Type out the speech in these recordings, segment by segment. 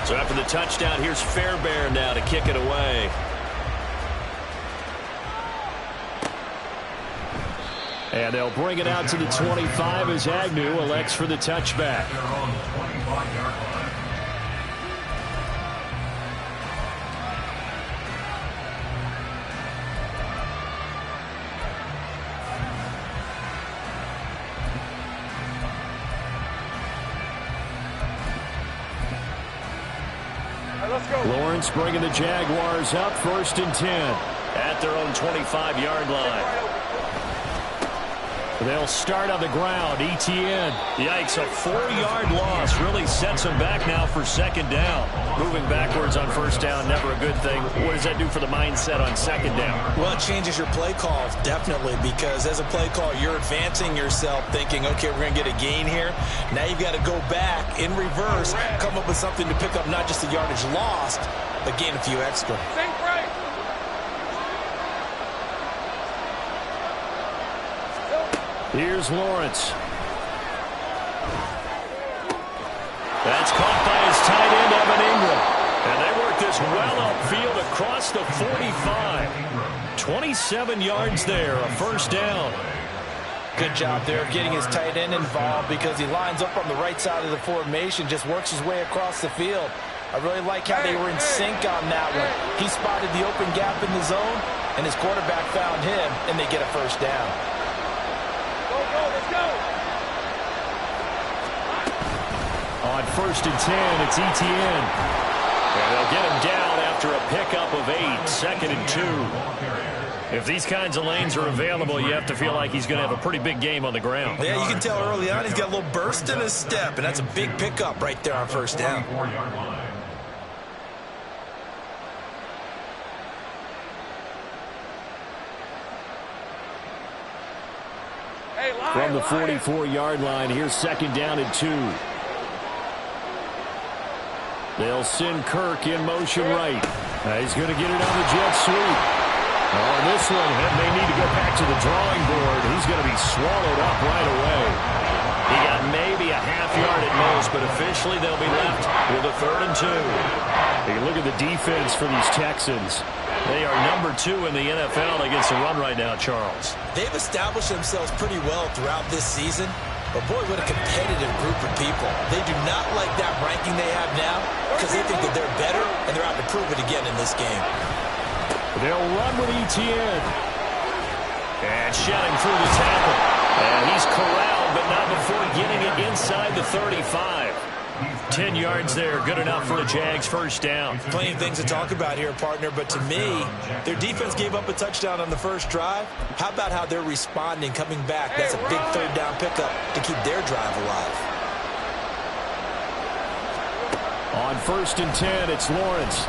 So after the touchdown, here's Fairbairn now to kick it away. And they'll bring it out to the 25 as Agnew elects for the touchback. Lawrence bringing the Jaguars up 1st and 10 at their own 25-yard line. They'll start on the ground. Etienne. Yikes, a 4-yard loss really sets them back now for 2nd down. Moving backwards on 1st down, never a good thing. What does that do for the mindset on 2nd down? Well, it changes your play calls, definitely, because as a play call, you're advancing yourself thinking, okay, we're going to get a gain here. Now you've got to go back in reverse, come up with something to pick up not just the yardage lost, but gain a few extra. Here's Lawrence. That's caught by his tight end, Evan Ingram. And they work this well upfield across the 45. 27 yards there, a 1st down. Good job there of getting his tight end involved because he lines up on the right side of the formation, just works his way across the field. I really like how they were in sync on that one. He spotted the open gap in the zone, and his quarterback found him, and they get a 1st down. On 1st and 10, it's Etienne. And they'll get him down after a pickup of 8, 2nd and 2. If these kinds of lanes are available, you have to feel like he's going to have a pretty big game on the ground. Yeah, you can tell early on he's got a little burst in his step, and that's a big pickup right there on 1st down. From the 44-yard line, here's 2nd down and 2. They'll send Kirk in motion right. He's going to get it on the jet sweep. On this one, they need to go back to the drawing board. He's going to be swallowed up right away. He got maybe a half yard at most, but officially they'll be left with a 3rd and 2. You can look at the defense for these Texans. They are number 2 in the NFL against the run right now, Charles. They've established themselves pretty well throughout this season. But, boy, what a competitive group of people. They do not like that ranking they have now because they think that they're better, and they're out to prove it again in this game. They'll run with Etienne. And shedding through the tackle. And he's corralled, but not before getting it inside the 35. 10 yards there, good enough for a Jags 1st down. Plenty of things to talk about here, partner, but to me, their defense gave up a touchdown on the 1st drive. How about how they're responding, coming back? That's a big 3rd down pickup to keep their drive alive. On 1st and 10, it's Lawrence.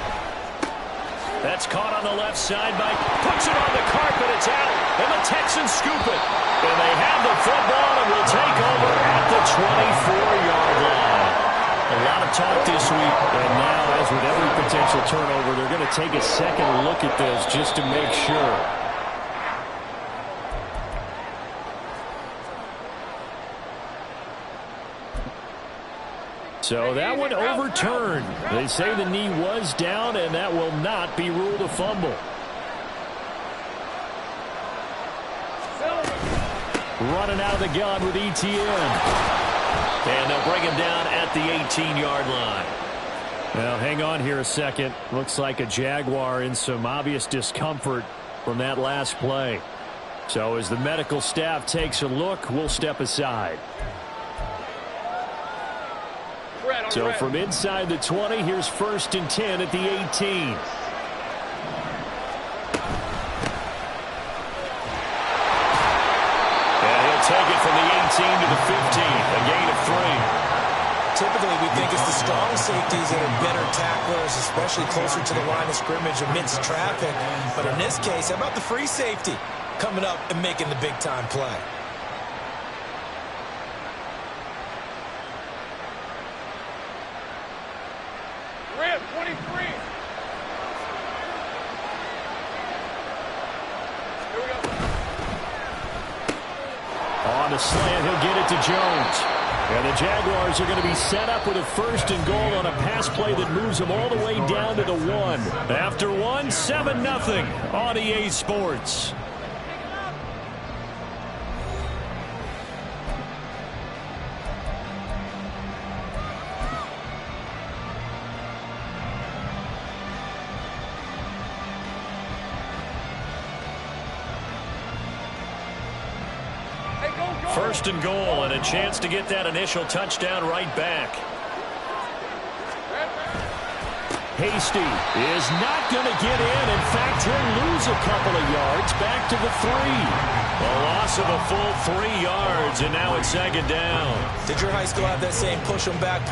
That's caught on the left side by, puts it on the carpet, it's out, and the Texans scoop it. And they have the football and will take over at the 24-yard line. A lot of talk this week, and now, as with every potential turnover, they're going to take a second look at this just to make sure. So that one overturned. They say the knee was down, and that will not be ruled a fumble. Running out of the gun with Etienne. And they'll bring him down at the 18-yard line. Now, hang on here a second. Looks like a Jaguar in some obvious discomfort from that last play. So as the medical staff takes a look, we'll step aside. So from inside the 20, here's 1st and 10 at the 18. Take it from the 18 to the 15, a gain of 3. Typically, we think it's the strong safeties that are better tacklers, especially closer to the line of scrimmage amidst traffic. But in this case, how about the free safety coming up and making the big-time play? Red 23. Here we go. On the slant, he'll get it to Jones. And the Jaguars are going to be set up with a 1st and goal on a pass play that moves them all the way down to the 1. After 1, 7-0 on EA Sports. First and goal, and a chance to get that initial touchdown right back. Hasty is not going to get in. In fact, he'll lose a couple of yards back to the 3. A loss of a full 3 yards, and now it's 2nd down. Did your high school have that same push them back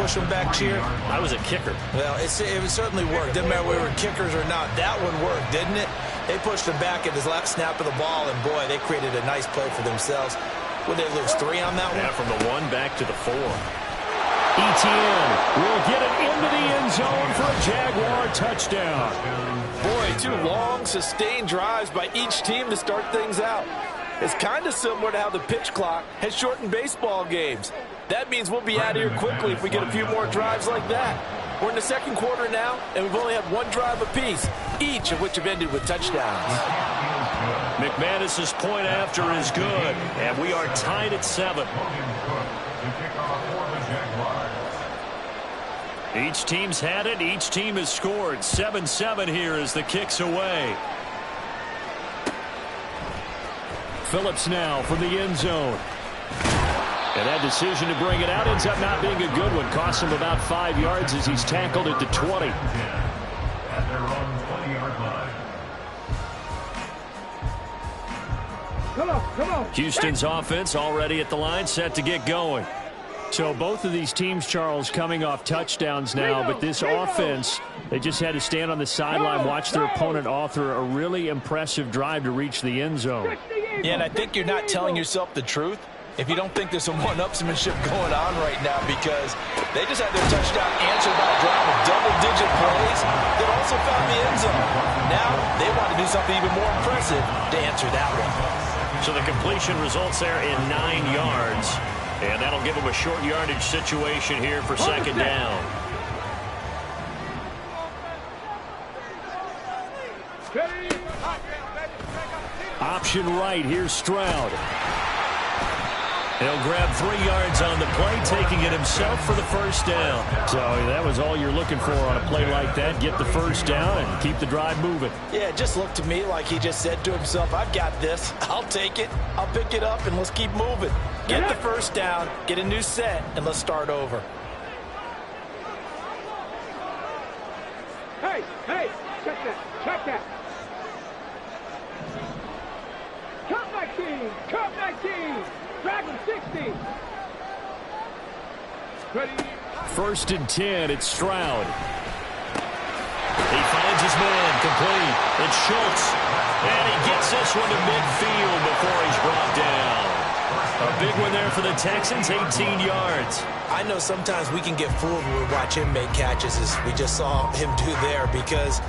cheer? I was a kicker. Well, it certainly worked. Didn't matter whether we were kickers or not. That one worked, didn't it? They pushed him back at his left snap of the ball, and boy, they created a nice play for themselves. Would they lose 3 on that one? Yeah, from the 1 back to the 4. Etienne will get it into the end zone for a Jaguar touchdown. Boy, 2 long, sustained drives by each team to start things out. It's kind of similar to how the pitch clock has shortened baseball games. That means we'll be out of here quickly if we get a few more drives like that. We're in the 2nd quarter now, and we've only had 1 drive apiece, each of which have ended with touchdowns. McManus's point after is good, and we are tied at 7. Each team's had it. Each team has scored. 7-7 here as the kick's away. Phillips now from the end zone. And that decision to bring it out ends up not being a good one. Costs him about 5 yards as he's tackled at the 20. At their own 20-yard line. Come on. Houston's offense already at the line, set to get going. So both of these teams, Charles, coming off touchdowns now, but this offense, they just had to stand on the sideline, watch their opponent author a really impressive drive to reach the end zone. Yeah, and I think you're not telling yourself the truth if you don't think there's some one-upsmanship going on right now, because they just had their touchdown answered by a drive of double-digit plays that also found the end zone. Now they want to do something even more impressive to answer that one. So the completion results there in 9 yards. And that'll give them a short yardage situation here for 2nd down. Option right, here's Stroud. He'll grab 3 yards on the play, taking it himself for the 1st down. So that was all you're looking for on a play like that. Get the 1st down and keep the drive moving. Yeah, it just looked to me like he just said to himself, I've got this. I'll take it. I'll pick it up, and let's keep moving. Get the 1st down, get a new set, and let's start over. Hey, check that. Cut back team. Drag him 60. Ready. 1st and 10, it's Stroud. He finds his man, complete. It's Schultz. And he gets this one to midfield before he's brought down. A big one there for the Texans, 18 yards. I know sometimes we can get fooled when we watch him make catches, as we just saw him do there, because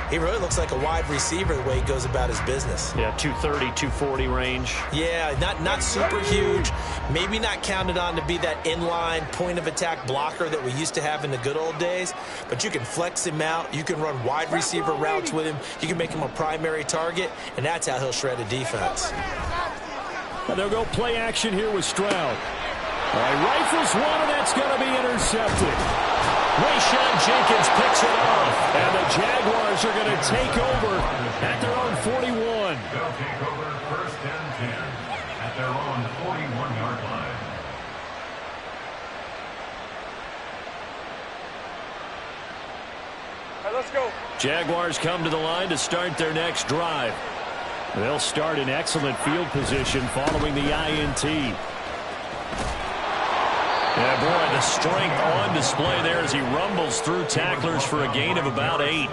he really looks like a wide receiver the way he goes about his business. Yeah, 230, 240 range. Yeah, not super huge. Maybe not counted on to be that inline point-of-attack blocker that we used to have in the good old days. But you can flex him out. You can run wide receiver routes with him. You can make him a primary target, and that's how he'll shred a defense. And they'll go play action here with Stroud. All right, rifles one, and that's going to be intercepted. Rayshawn Jenkins picks it off, and the Jaguars are going to take over at their own 41. They'll take over 1st and 10 at their own 41-yard line. All right, let's go. Jaguars come to the line to start their next drive. They'll start in excellent field position following the INT. Yeah, boy, the strength on display there as he rumbles through tacklers for a gain of about 8.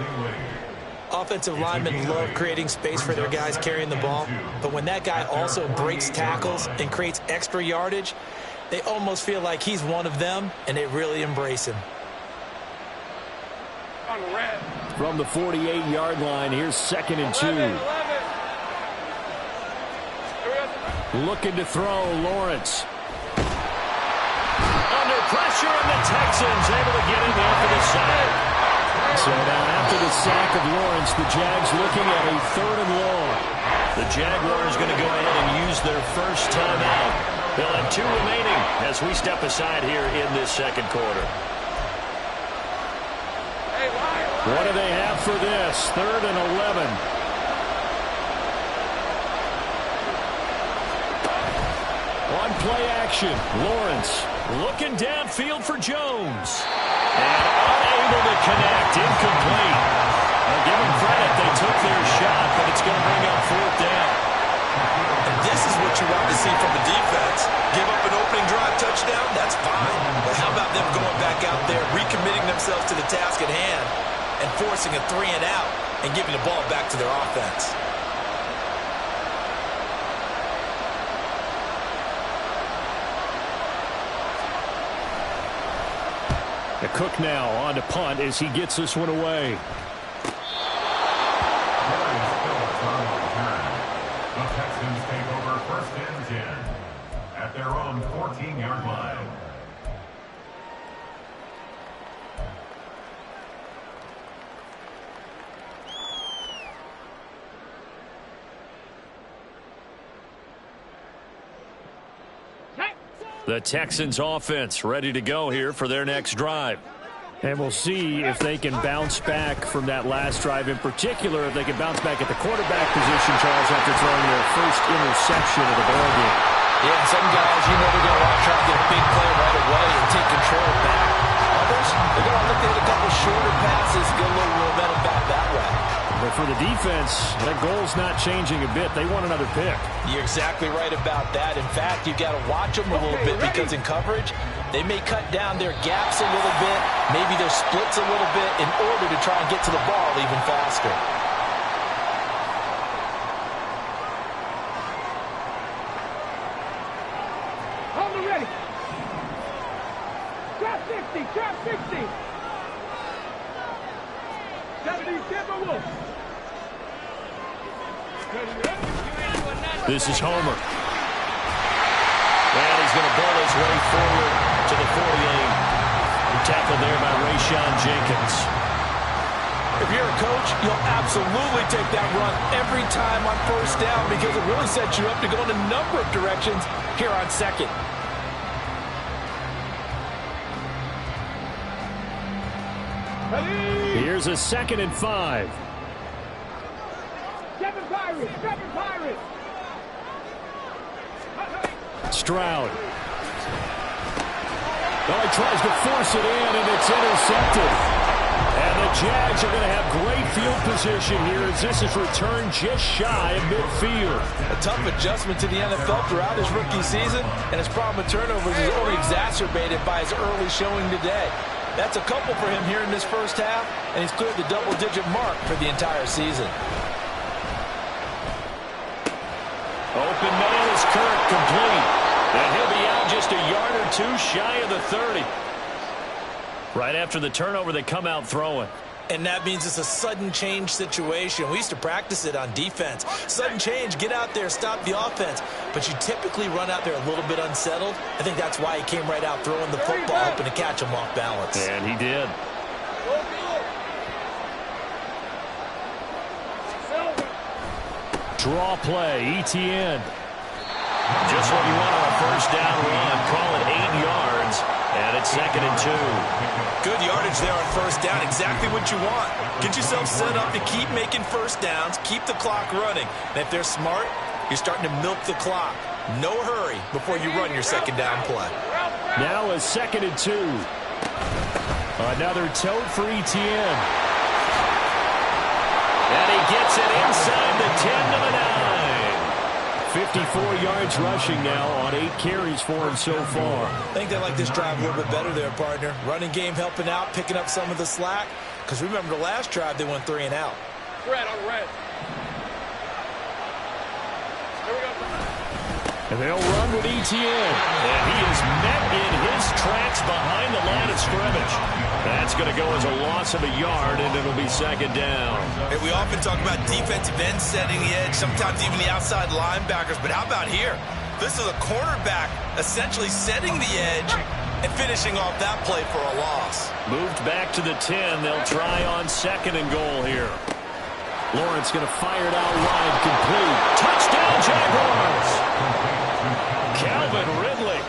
Offensive linemen love creating space for their guys carrying the ball, but when that guy also breaks tackles and creates extra yardage, they almost feel like he's one of them, and they really embrace him. From the 48-yard line, here's 2nd and 2. Looking to throw, Lawrence. So now after the sack of Lawrence, the Jags looking at a 3rd and long. The Jaguars going to go ahead and use their first timeout. They'll have 2 remaining as we step aside here in this second quarter. What do they have for this? 3rd and 11. On play action, Lawrence looking downfield for Jones. And unable to connect, incomplete. I'll give them credit, they took their shot, but it's going to bring up 4th down. And this is what you want to see from the defense. Give up an opening drive touchdown, that's fine. But how about them going back out there, recommitting themselves to the task at hand, and forcing a 3 and out, and giving the ball back to their offense. The Cook now on to punt as he gets this one away. The Texans take over 1st and 10 at their own 14-yard line. The Texans offense ready to go here for their next drive. And we'll see if they can bounce back from that last drive, in particular, if they can bounce back at the quarterback position, Charles, after throwing their first interception of the ball game. Yeah, and some guys, you know they're going to want to try to get a big play right away and take control back. Others, they're going to look to hit a couple shorter passes, get a little momentum back that way. But for the defense, that goal's not changing a bit. They want another pick. You're exactly right about that. In fact, you've got to watch them a little bit because in coverage, they may cut down their gaps a little bit, maybe their splits a little bit in order to try and get to the ball even faster. Hold it ready. Trap 60, trap 60. 70 Timberwolves. This is Homer. And he's going to bowl his way forward to the 48. Tackled there by Rayshon Jenkins. If you're a coach, you'll absolutely take that run every time on 1st down because it really sets you up to go in a number of directions here on 2nd. Here's a 2nd and 5. Seven Pirates, seven Pirates. Stroud. Well, he tries to force it in, and it's intercepted. And the Jags are going to have great field position here as this is returned just shy of midfield. A tough adjustment to the NFL throughout his rookie season, and his problem with turnovers is only exacerbated by his early showing today. That's a couple for him here in this 1st half, and he's cleared the double-digit mark for the entire season. Open man is Kirk, complete. And he'll be out just a yard or 2 shy of the 30. Right after the turnover, they come out throwing. And that means it's a sudden change situation. We used to practice it on defense. Sudden change, get out there, stop the offense. But you typically run out there a little bit unsettled. I think that's why he came right out throwing the football, hoping to catch him off balance. And he did. Draw play, ETN. Just what you want on a 1st down run. Call it 8 yards, and it's 2nd and 2. Good yardage there on 1st down. Exactly what you want. Get yourself set up to keep making 1st downs, keep the clock running. And if they're smart, you're starting to milk the clock. No hurry before you run your 2nd down play. Now a 2nd and 2. Another tote for ETN. And he gets it inside the 10 to the 9. 54 yards rushing now on 8 carries for him so far. I think they like this drive a little bit better there, partner. Running game helping out, picking up some of the slack. Because remember the last drive, they went 3 and out. Red on red. Here we go. And they'll run with ETN. And he is met in his tracks behind the line of scrimmage. That's going to go as a loss of a yard, and it'll be 2nd down. And we often talk about defensive ends setting the edge, sometimes even the outside linebackers. But how about here? This is a cornerback essentially setting the edge, and finishing off that play for a loss. Moved back to the 10. They'll try on 2nd and goal here. Lawrence going to fire it out wide, complete. Touchdown, Jaguars! Calvin Ridley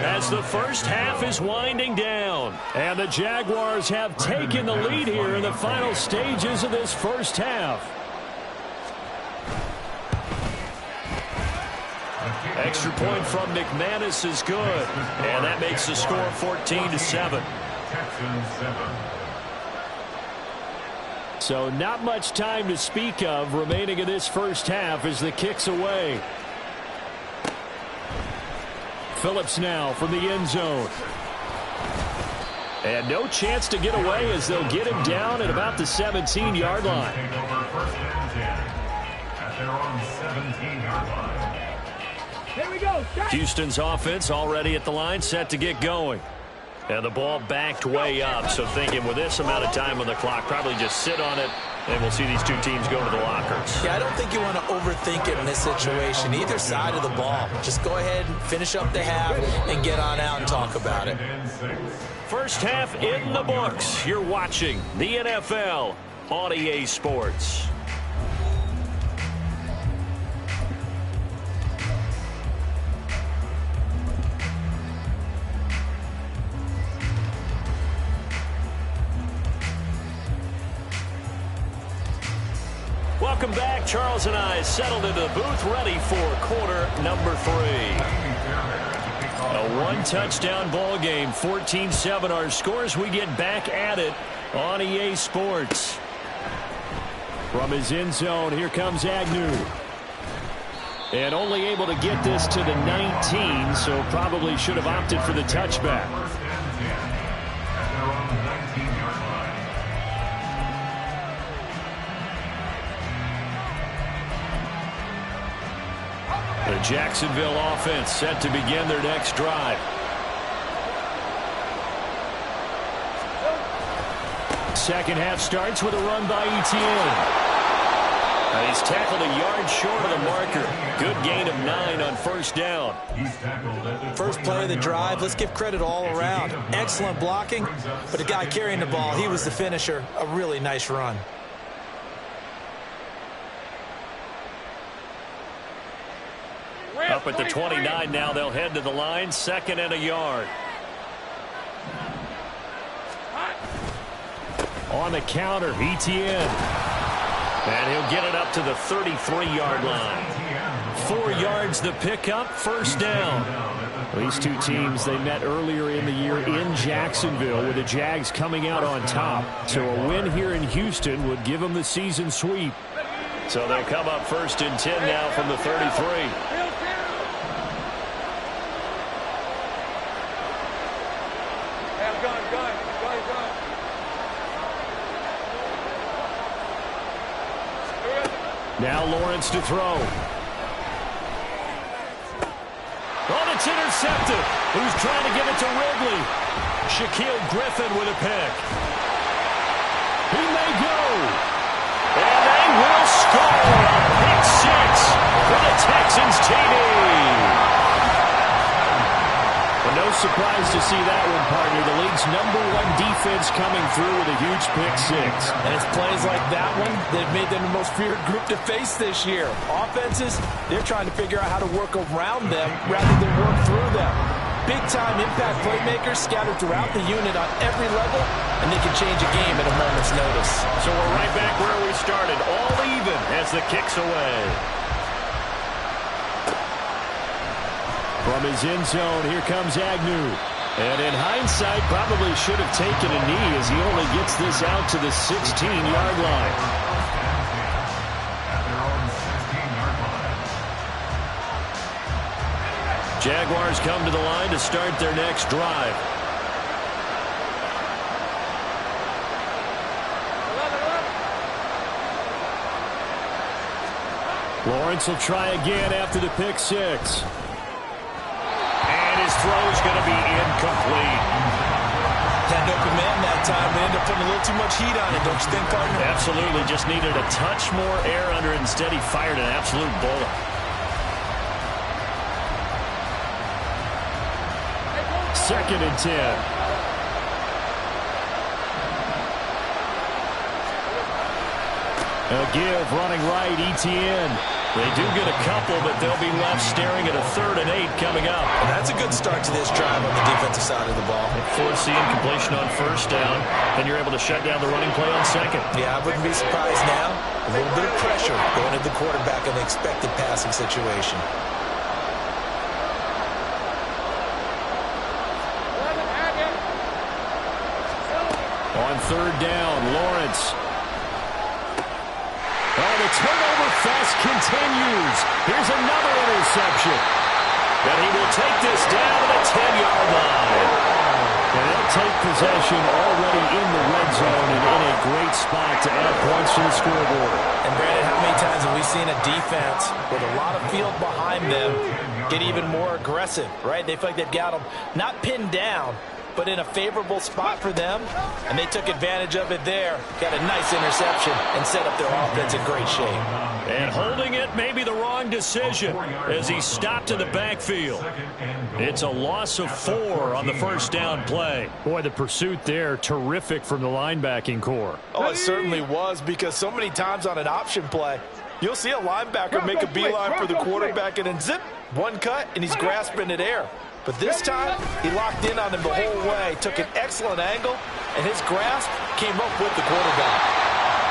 as the first half is winding down. And the Jaguars have taken the lead here in the final stages of this first half. Extra point from McManus is good. And that makes the score 14-7. Texans 7. So not much time to speak of remaining in this first half as the kick's away. Phillips now from the end zone. And no chance to get away as they'll get him down at about the 17-yard line. Take over 1st and 10 at their own 17-yard line. Here we go. Houston's offense already at the line, set to get going. And the ball backed way up, so thinking with this amount of time on the clock, probably just sit on it, and we'll see these two teams go to the lockers. Yeah, I don't think you want to overthink it in this situation. Either side of the ball. Just go ahead and finish up the half and get on out and talk about it. First half in the books. You're watching the NFL on EA Sports. Welcome back. Charles and I settled into the booth, ready for quarter number 3. A one-touchdown ball game, 14-7 our scores. We get back at it on EA Sports. From his end zone, here comes Agnew. And only able to get this to the 19, so probably should have opted for the touchback. 1st and 10 at their own 19-yard line. The Jacksonville offense set to begin their next drive. Second half starts with a run by Etienne. He's tackled a yard short of the marker. Good gain of 9 on 1st down. He's tackled at the First play of the drive, let's give credit all around. Excellent blocking, but the guy carrying the ball, he was the finisher. A really nice run. Up at the 29 now, they'll head to the line, 2nd and a yard. On the counter, Etienne. And he'll get it up to the 33-yard line. 4 yards the pickup, 1st down. These two teams, they met earlier in the year in Jacksonville with the Jags coming out on top. So a win here in Houston would give them the season sweep. So they'll come up 1st and 10 now from the 33. Now Lawrence to throw. Oh, it's intercepted. Who's trying to give it to Ridley? Shaquille Griffin with a pick. He may go. And they will score. Pick 6 for the Texans TD. Well, no surprise to see that one, partner. The league's #1 defense coming through with a huge pick 6. And it's plays like that one that have made them the most feared group to face this year. Offenses, they're trying to figure out how to work around them rather than work through them. Big-time impact playmakers scattered throughout the unit on every level, and they can change a game at a moment's notice. So we're right back where we started, all even as the kick's away. From his end zone, here comes Agnew. And in hindsight, probably should have taken a knee as he only gets this out to the 16-yard line. at their own 16-yard line. Jaguars come to the line to start their next drive. Lawrence will try again after the pick 6. And his throw's going to be incomplete. Had open man that time, but ended up putting a little too much heat on it, don't you think, partner? Absolutely, just needed a touch more air under it. Instead, he fired an absolute bullet. 2nd and 10. A give running right, Etienne. They do get a couple, but they'll be left staring at a 3rd and 8 coming up. And that's a good start to this drive on the defensive side of the ball. Force the incompletion on 1st down, and you're able to shut down the running play on 2nd. Yeah, I wouldn't be surprised now. A little bit of pressure going at the quarterback in the expected passing situation. On 3rd down, Lawrence. Oh, the turnover fest continues. Here's another interception. And he will take this down to the 10-yard line. And they'll take possession already in the red zone and in a great spot to add points to the scoreboard. And Brandon, how many times have we seen a defense with a lot of field behind them get even more aggressive, right? They feel like they've got them not pinned down, but in a favorable spot for them, and they took advantage of it there. Got a nice interception and set up their offense in great shape. And holding it may be the wrong decision as he stopped in the backfield. It's a loss of 4 on the 1st down play. Boy, the pursuit there, terrific from the linebacking core. Oh, it certainly was, because so many times on an option play, you'll see a linebacker make a beeline for the quarterback and then zip, one cut, and he's grasping at air. But this time, he locked in on him the whole way, took an excellent angle, and his grasp came up with the quarterback.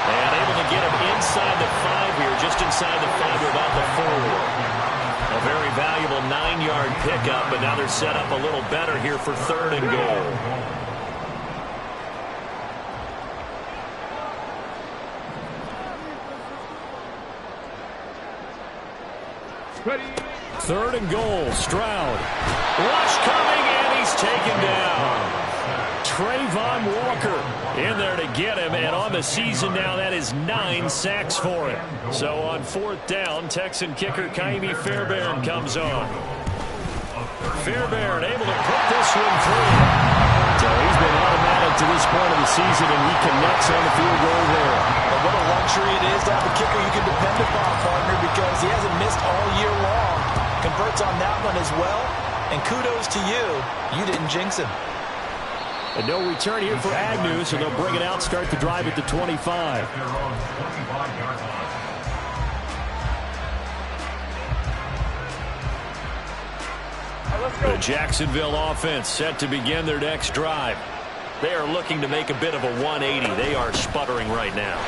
And able to get him inside the 5 here, just inside the 5 to about the 4. A very valuable 9-yard pickup, but now they're set up a little better here for 3rd and goal. Ready. 3rd and goal, Stroud. Rush coming, and he's taken down. Trayvon Walker in there to get him, and on the season now, that is 9 sacks for him. So on 4th down, Texan kicker Kaimi Fairbairn comes on. Fairbairn able to put this one through. So he's been automatic to this point of the season, and he connects on the field goal there. And what a luxury it is to have a kicker you can depend upon, partner, because he hasn't missed all year long. Converts on that one as well, and kudos to you. You didn't jinx him. And no return here for Agnew, so they'll bring it out, start the drive at the 25. The Jacksonville offense set to begin their next drive. They are looking to make a bit of a 180. They are sputtering right now.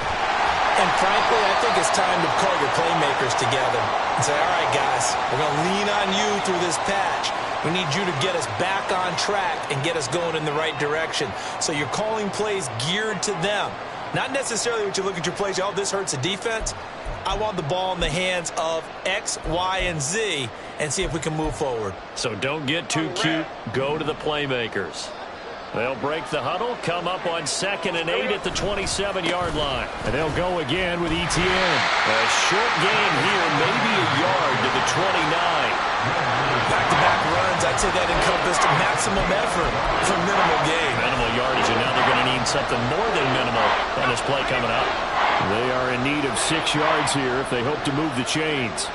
And frankly, I think it's time to call your playmakers together and say, all right, guys, we're going to lean on you through this patch. We need you to get us back on track and get us going in the right direction. So you're calling plays geared to them. Not necessarily what you look at your plays, oh, this hurts the defense. I want the ball in the hands of X, Y, and Z and see if we can move forward. So don't get too cute. Go to the playmakers. They'll break the huddle, come up on 2nd and 8 at the 27-yard line. And they'll go again with Etienne. A short gain here, maybe a yard to the 29. Back-to-back runs, I'd say that encompassed maximum effort for minimal gain. Minimal yardage, and now they're going to need something more than minimal on this play coming up. They are in need of 6 yards here if they hope to move the chains.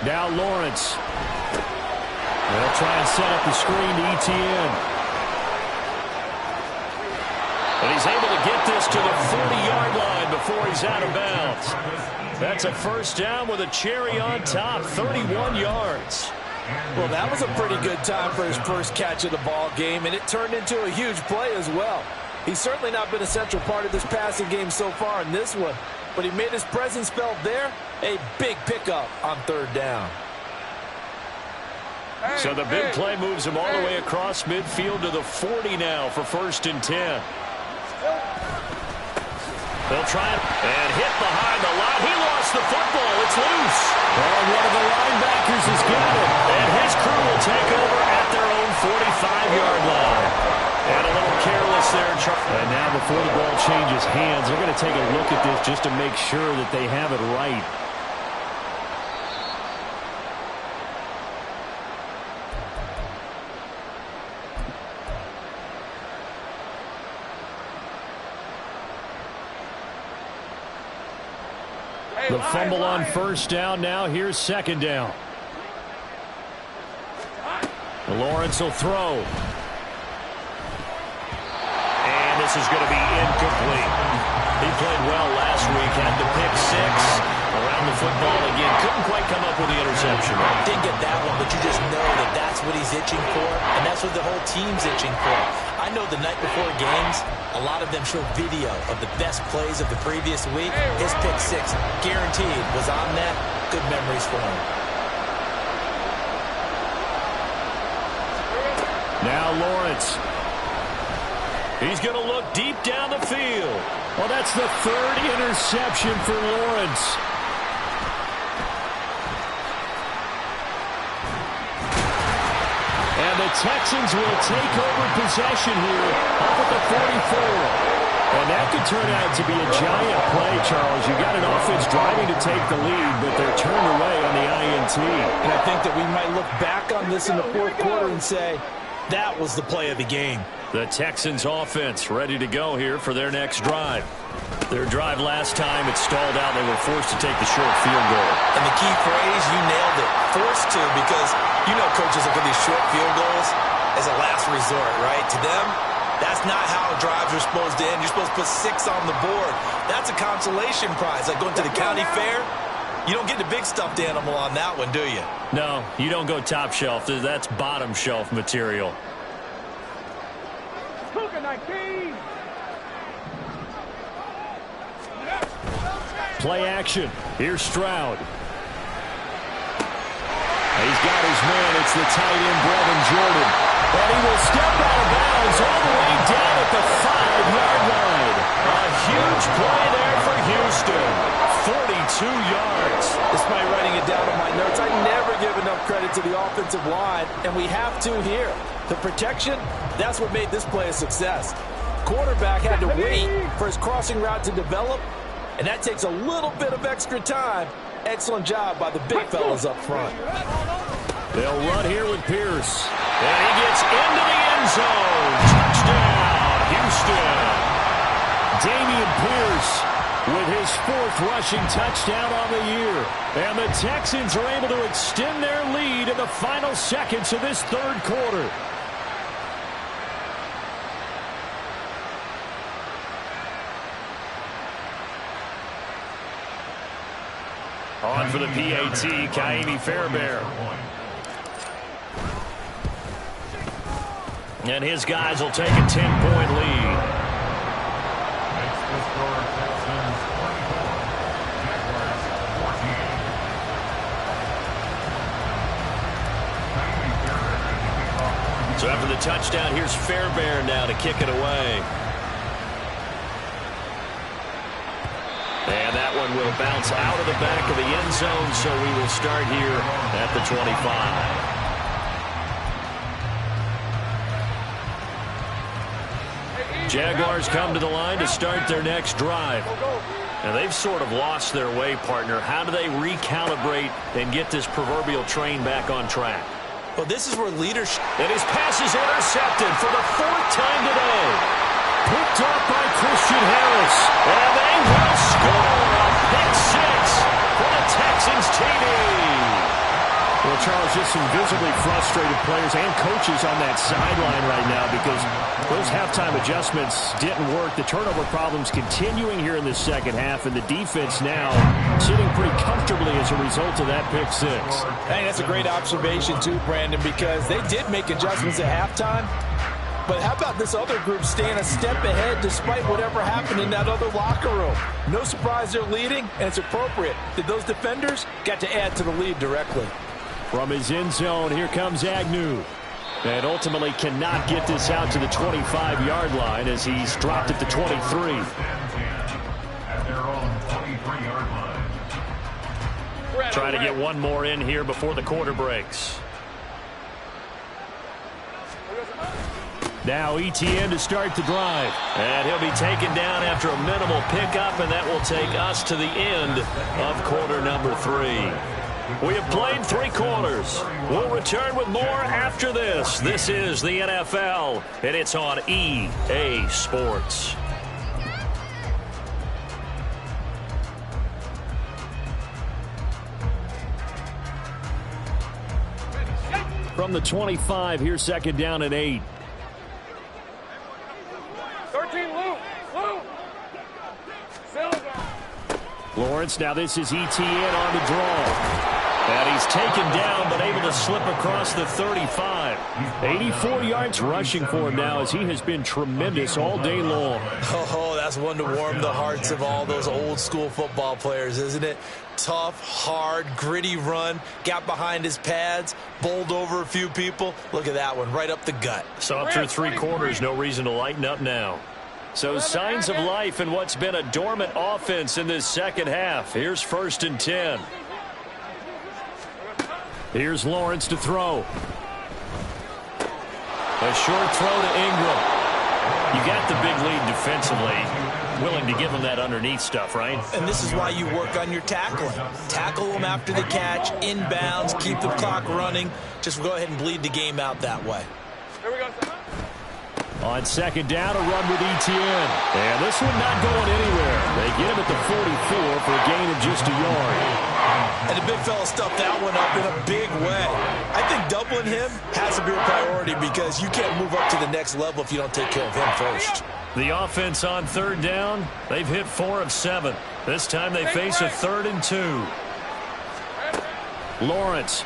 Now Lawrence. They'll try and set up the screen to Etienne. And he's able to get this to the 40-yard line before he's out of bounds. That's a 1st down with a cherry on top, 31 yards. Well, that was a pretty good time for his first catch of the ball game, and it turned into a huge play as well. He's certainly not been a central part of this passing game so far in this one, but he made his presence felt there. A big pickup on 3rd down. So the big play moves him all the way across midfield to the 40 now for 1st and 10. They'll try it and hit behind the line. He lost the football. It's loose. Oh, one of the linebackers has got it. And his crew will take over at their own 45-yard line. And a little careless there. And now before the ball changes hands, they're going to take a look at this just to make sure that they have it right. The fumble on 1st down. Now here's 2nd down. Lawrence will throw. And this is going to be incomplete. He played well last week, had the pick six. Around the football again. Couldn't quite come up with the interception. Didn't get that one, but you just know that that's what he's itching for, and that's what the whole team's itching for. I know the night before games, a lot of them show video of the best plays of the previous week. His pick six, guaranteed, was on that. Good memories for him. Now Lawrence. He's going to look deep down the field. Well, that's the third interception for Lawrence. And the Texans will take over possession here up at the 44. And that could turn out to be a giant play, Charles. You got an offense driving to take the lead, but they're turned away on the INT. And I think that we might look back on this in the fourth quarter and say, that was the play of the game. The Texans offense ready to go here for their next drive. Their drive last time, it stalled out. They were forced to take the short field goal. And the key phrase, you nailed it, forced to, because you know coaches look at these short field goals as a last resort, right? To them, that's not how drives are supposed to end. You're supposed to put 6 on the board. That's a consolation prize, like going to the county fair. You don't get the big stuffed animal on that one, do you? No, you don't go top shelf. That's bottom shelf material. Play action. Here's Stroud. He's got his man. It's the tight end, Brevin Jordan. But he will step out of bounds all the way down at the 5-yard line. A huge play there for Houston. 42 yards. Despite writing it down on my notes, I never give enough credit to the offensive line, and we have to here. The protection, that's what made this play a success. Quarterback had to wait for his crossing route to develop, and that takes a little bit of extra time. Excellent job by the big fellas up front. They'll run here with Pierce. And he gets into the end zone. Touchdown, Houston. Dameon Pierce with his 4th rushing touchdown on the year. And the Texans are able to extend their lead in the final seconds of this third quarter. On for the PAT, Kaimi Fairbairn. And his guys will take a 10-point lead. Makes the score Texans 24, Jaguars 14. So after the touchdown, here's Fairbairn now to kick it away. And that one will bounce out of the back of the end zone, so we will start here at the 25. Jaguars come to the line to start their next drive. And they've sort of lost their way, partner. How do they recalibrate and get this proverbial train back on track? Well, this is where leadership... And his pass is intercepted for the 4th time today. Picked up by Christian Harris. And they will score a pick 6 for the Texans TD. Well, Charles, just some visibly frustrated players and coaches on that sideline right now because those halftime adjustments didn't work. The turnover problems continuing here in the second half, and the defense now sitting pretty comfortably as a result of that pick 6. Hey, that's a great observation too, Brandon, because they did make adjustments at halftime. But how about this other group staying a step ahead despite whatever happened in that other locker room? No surprise they're leading, and it's appropriate that those defenders got to add to the lead directly. From his end zone, here comes Agnew. And ultimately cannot get this out to the 25-yard line as he's dropped at the 23. At their own 23-yard line. Trying to get one more in here before the quarter breaks. Now ETN to start the drive. And he'll be taken down after a minimal pickup, and that will take us to the end of quarter number 3. We have played 3 quarters. We'll return with more after this. This is the NFL, and it's on EA Sports. From from the 25. Here's second down and 8. 13, Lou. Silver. Lawrence, now this is ETN on the draw. And he's taken down, but able to slip across the 35. 84 yards rushing for him now, as he has been tremendous all day long. Oh, that's one to warm the hearts of all those old school football players, isn't it? Tough, hard, gritty run. Got behind his pads, bowled over a few people. Look at that one, right up the gut. So through 3 quarters, no reason to lighten up now. So signs of life in what's been a dormant offense in this second half. Here's 1st and 10. Here's Lawrence to throw. A short throw to Ingram. You got the big lead defensively. Willing to give him that underneath stuff, right? And this is why you work on your tackling. Tackle them after the catch, inbounds, keep the clock running. Just go ahead and bleed the game out that way. Here we go. On second down, a run with ETN. And this one not going anywhere. They get him at the 44 for a gain of just a yard. And the big fella stuffed that one up in a big way. I think doubling him has to be a priority because you can't move up to the next level if you don't take care of him first. The offense on 3rd down, they've hit 4 of 7. This time they face a 3rd and 2. Lawrence.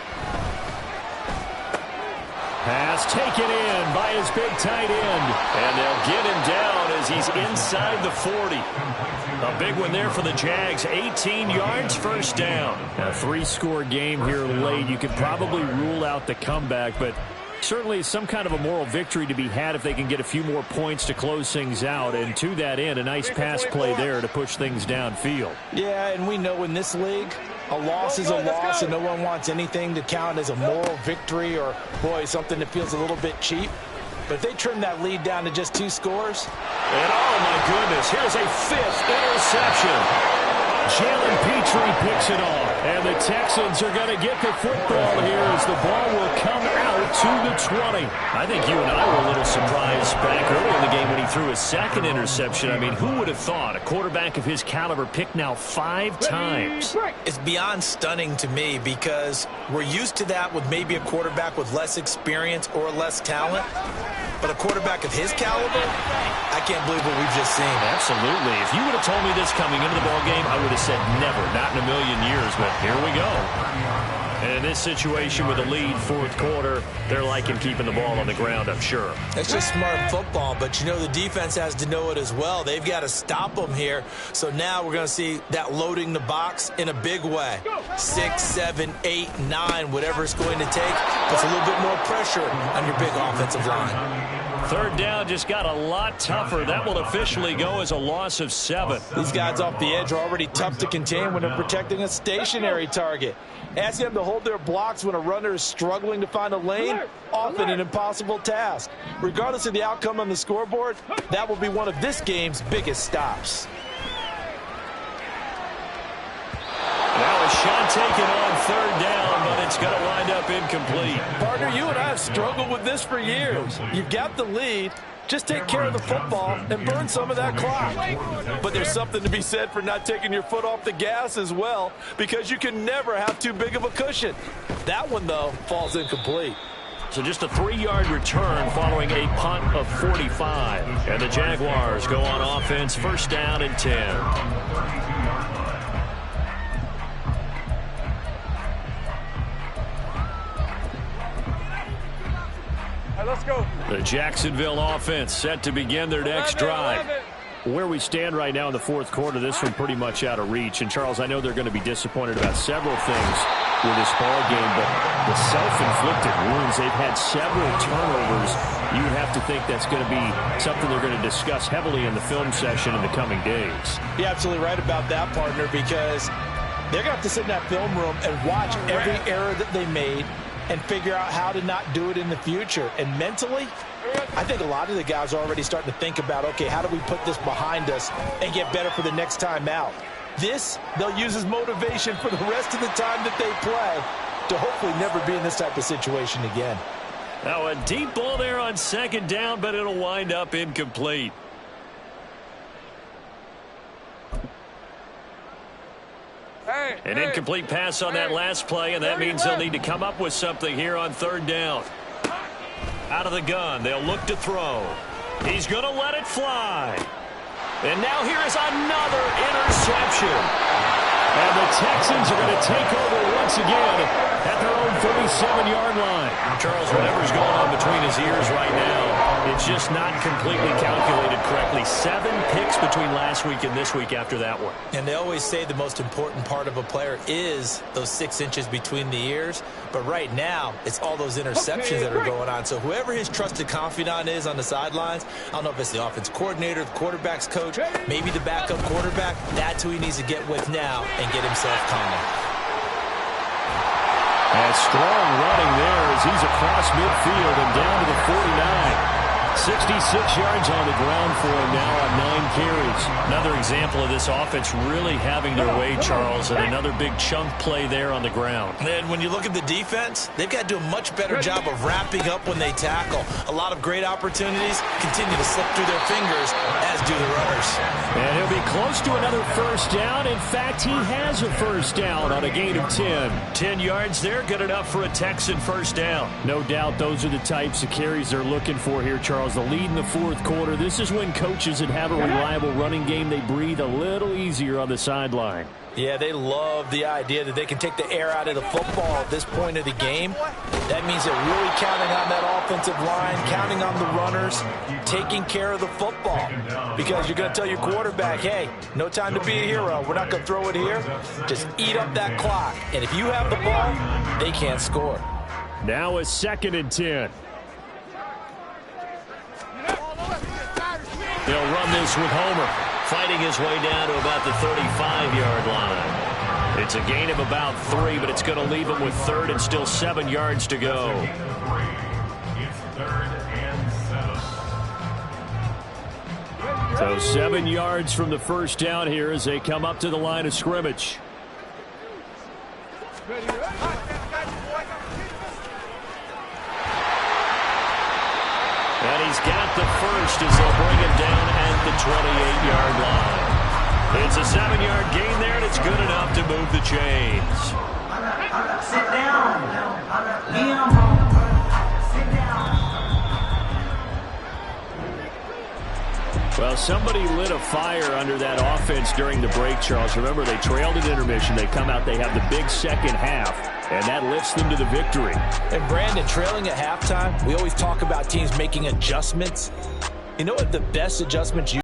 Pass taken in by his big tight end. And they'll get him down as he's inside the 40. A big one there for the Jags. 18 yards, 1st down. A 3-score game here late. You could probably rule out the comeback, but certainly some kind of a moral victory to be had if they can get a few more points to close things out. And to that end, a nice pass play there to push things downfield. Yeah, and we know in this league, a loss is a loss, and no one wants anything to count as a moral victory or, boy, something that feels a little bit cheap. But if they trim that lead down to just 2 scores. And oh, my goodness, here's a 5th interception. Jalen Petrie picks it off. And the Texans are going to get the football here as the ball will come out to the 20. I think you and I were a little surprised back early in the game when he threw his 2nd interception. I mean, who would have thought a quarterback of his caliber picked now 5 times? It's beyond stunning to me because we're used to that with maybe a quarterback with less experience or less talent. But a quarterback of his caliber, I can't believe what we've just seen. Absolutely. If you would have told me this coming into the ballgame, I would have said never, not in a million years. But here we go. And in this situation with a lead 4th quarter, they're liking keeping the ball on the ground, I'm sure. It's just smart football, but you know the defense has to know it as well. They've got to stop them here. So now we're going to see that loading the box in a big way. 6, 7, 8, 9, whatever it's going to take. Puts a little bit more pressure on your big offensive line. 3rd down just got a lot tougher. That will officially go as a loss of 7. These guys off the edge are already tough to contain when they're protecting a stationary target. Asking them to hold their blocks when a runner is struggling to find a lane, often an impossible task. Regardless of the outcome on the scoreboard, that will be one of this game's biggest stops. Now a shot taken on 3rd down, but it's going to wind up incomplete. Partner, you and I have struggled with this for years. You've got the lead. Just take care of the football and burn some of that clock. But there's something to be said for not taking your foot off the gas as well, because you can never have too big of a cushion. That one, though, falls incomplete. So just a 3-yard return following a punt of 45. And the Jaguars go on offense, 1st down and 10. Let's go. The Jacksonville offense set to begin their next drive. Where we stand right now in the 4th quarter, this one pretty much out of reach. And, Charles, I know they're going to be disappointed about several things with this ball game, but the self-inflicted wounds, they've had several turnovers. You would have to think that's going to be something they're going to discuss heavily in the film session in the coming days. You're absolutely right about that, partner, because they're going to have to sit in that film room and watch every error that they made and figure out how to not do it in the future. And mentally, I think a lot of the guys are already starting to think about, okay, how do we put this behind us and get better for the next time out? This, they'll use as motivation for the rest of the time that they play to hopefully never be in this type of situation again. Now a deep ball there on 2nd down, but it'll wind up incomplete. An incomplete pass on that last play, and that means they'll need to come up with something here on 3rd down. Out of the gun, they'll look to throw. He's going to let it fly. And now here is another interception. And the Texans are going to take over once again at their own 37-yard line. Charles, whatever's going on between his ears right now, it's just not completely calculated correctly. 7 picks between last week and this week after that one. And they always say the most important part of a player is those 6 inches between the ears. But right now, it's all those interceptions that are going on. So whoever his trusted confidant is on the sidelines, I don't know if it's the offense coordinator, the quarterback's coach, maybe the backup quarterback, that's who he needs to get with now and get himself calm. And strong running there as he's across midfield and down to the 49. 66 yards on the ground for him now on 9 carries. Another example of this offense really having their way, Charles, and another big chunk play there on the ground. And when you look at the defense, they've got to do a much better job of wrapping up when they tackle. A lot of great opportunities continue to slip through their fingers, as do the runners. And he'll be close to another first down. In fact, he has a first down on a gain of 10. 10 yards there, good enough for a Texan first down. No doubt those are the types of carries they're looking for here, Charles. The lead in the fourth quarter. This is when coaches that have a reliable running game, they breathe a little easier on the sideline. Yeah, they love the idea that they can take the air out of the football at this point of the game. That means they're really counting on that offensive line, counting on the runners, taking care of the football. Because you're going to tell your quarterback, hey, no time to be a hero. We're not going to throw it here. Just eat up that clock. And if you have the ball, they can't score. Now a 2nd and 10. They'll run this with Homer, fighting his way down to about the 35-yard line. It's a gain of about 3, but it's going to leave him with 3rd and still 7 yards to go. It's 3rd and 7. So 7 yards from the first down here as they come up to the line of scrimmage. And he's got the first as they'll bring him down at the 28-yard line. It's a 7-yard gain there, and it's good enough to move the chains. Sit down. Sit down. Well, somebody lit a fire under that offense during the break, Charles. Remember, they trailed at intermission. They come out, they have the big second half, and that lifts them to the victory. And Brandon, trailing at halftime, we always talk about teams making adjustments. You know what the best adjustments